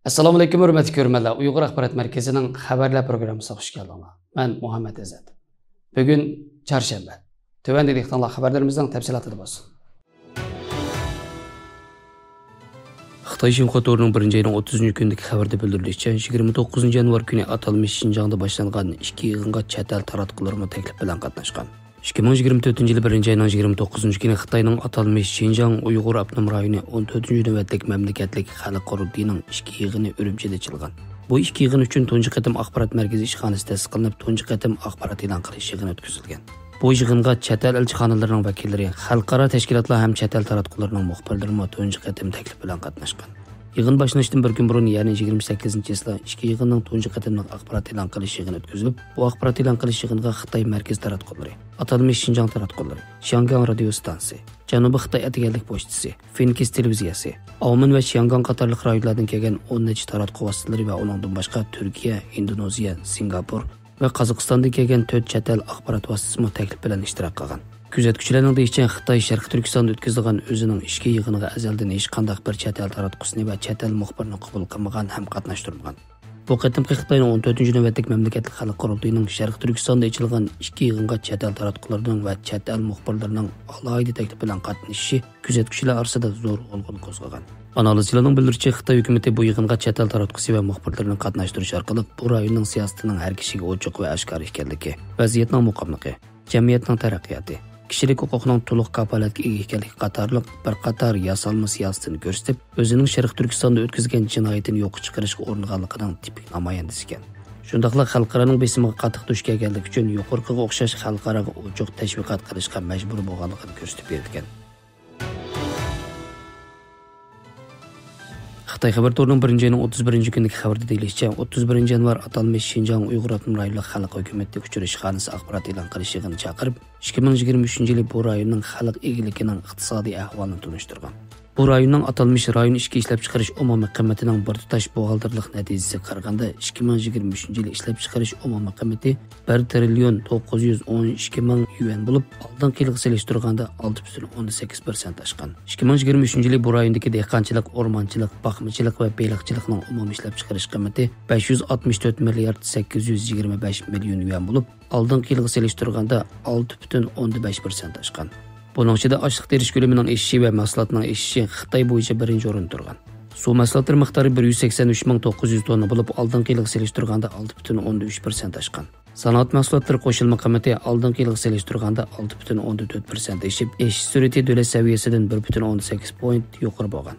Assalomu alaykum hurmatli ko'ruvchilar. Uyg'ur axborot markazining xabarlar programmasiga xush keldinglar. Men Muhammad Azat. Bugun chorshanba. Tövəndə diqqətlə xəbərlərimizin təfsilatı bo'lsin. Xitoy Xinhua-To'rining 1-ayning 30-kundagi xabarda bildirilishicha, 29 yanvar kuni atalmish Şinjangda boshlangan 2 yig'inga chet el taratqularning taklif bilan qatnashgan. 2024 yılı 1-ayning 29-kuni Xitoyning atalmish Şinjang Uyg'ur avtonom rayoni 14-navbatlik mamlakatlik xalq qurultiyining 2 yig'ini Urumchida ochilgan. Bu 2 yig'in uchun tunji qatim axborot markazi ishxonasi ta'sis qilinib, tunji qatim axborot e'lon qilish yig'ini o'tkazilgan. Bu yig'inga chet el elchixonalarining vakillari, xalqaro tashkilotlar ham chet el taratqularning muxbirlari tunji qatim taklif bilan qatnashgan. Yig'in boshlanishdan bir kun burun, ya'ni 28-yilda 2 yig'inning tunji qatimliq axborot e'lon qilish yig'ini o'tkazilib, bu axborot e'lon qilish yig'iniga Xitoy markaz taratqullari, atalmish Şinjang taratqullari, Shangang radio stansiyasi, Janubiy Xitoy atganlik pochtasi, Finkis televiziyasi, Aumin va Shangang qatorliq rayonlardan kelgan 10 necha taratqu vositalari va uningdan boshqa Turkiya, Indoneziya, Singapur va Qozog'istondan kelgan 4 chet el axborot vositasi taklif bilan ishtirok qilgan. Kuzatuvchilarning deyishicha, Xitoy Sharq Turkistonda o'tkazilgan o'zining ishki yig'iniga azaldan hech qanday bir chet el taratqusini va chet el muxbirini qabul qilmagan ham qatnashtirmagan. Bu qatimqi Xitoyning 14-navbatlik mamlakatlik xalq qurultiyining Sharq Turkistonda ochilgan ishki yig'inga chet el taratqularning va chet el muxbirlarining alohida taklif bilan qatnashishi kuzatuvchilar orasida zo'r g'ulg'ul qo'zg'agan. Analizchilarning bildirishicha, Xitoy hukumati bu yig'inga chet el taratqusi va muxbirlarini qatnashtirish orqali bu rayonning siyosatining har kishiga ochiq va oshkor ekanligi, vaziyatning muqimligi, jamiyatning taraqqiyoti, kishilik huquqining to'liq kafolatga ega ekanligi qatorliq bir qator yasalma siyosatini ko'rsatib, o'zining Sharq Turkistonda o'tkazgan jinoyatini yo'q chiqarishga uringanligining tipik namoyandasi ekan. Shundaqla xalqaroning besimiga qattiq duch kelganligi uchun yuqoriga o'xshash xalqaroga ochiq tashviqot qilishga majbur bo'lganligini ko'rsatib bergan. Xitoy xabar to'rining 1-ayning 31-kundagi xabarda deyilishicha, 31-yanvar atalmish Şinjang Uyg'ur avtonom rayonlik xalq hukumatga uchrash xonasi axborot e'lon qilish yig'ini chaqirib, 2023-yil bu rayonning xalq egiligining iqtisodiy ahvolini tunishtirgan. Bu rayonning atalmish rayon ishki ishlab chiqarish umumiy qiymatining bir tutash buxgalterlik natijasiga qaraganda 2023-yil ishlab chiqarish umumiy qiymati 1 trillion 912 ming yuan bo'lib, oldingi yilga solishtirganda 6,8% oshgan. 2023-yil bu rayondagi dehqonchilik, o'rmonchilik, boqmachilik va baliqchilikning umumiy ishlab chiqarish qiymati 564 milliard 825 million yuan bo'lib, oldingi yilga solishtirganda 6,5% oshgan. Bunun ichida ochliq terish ko'lamining eshishi va mahsulotning eshishi Xitoy bo'yicha birinchi o'rinda turgan. Suv mahsulotlari miqdori 183,900 tonna bo'lib, oldingi yilga solishtirganda 6,3% oshgan. Sanoat mahsulotlari qo'shilma qiymati oldingi yilga solishtirganda 6,4% oshib, eshish sur'ati davlat saviyasidan 1,8 point yuqori bo'lgan.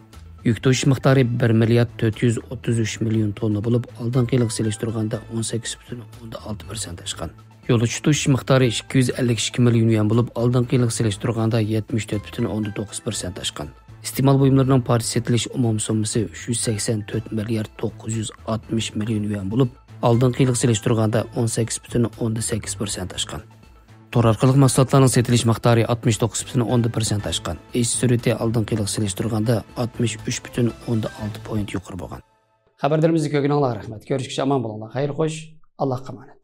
Yuk tashish miqdori 1 milliard 433 million tonna bo'lib, oldingi yilga solishtirganda 18,6% oshgan. Yo'lovchi tashish miqdori 252 million yuan bo'lib, oldingi yilga solishtirganda 74,9% oshgan. Iste'mol buyumlarining partiyasi etilish umum summasi 384 milliard 960 million yuan bo'lib, oldingi yilga solishtirganda 18,8% oshgan. Tor orqali mahsulotlarning setilish miqdori 69,1% oshgan. Ish sur'ati oldingi yilga solishtirganda 63,6 point yuqori bo'lgan. Xabarlarimizni ko'rganingizga rahmat. Ko'rishguncha omon bo'linglar. Xayr, xo'sh. Allohga emanet.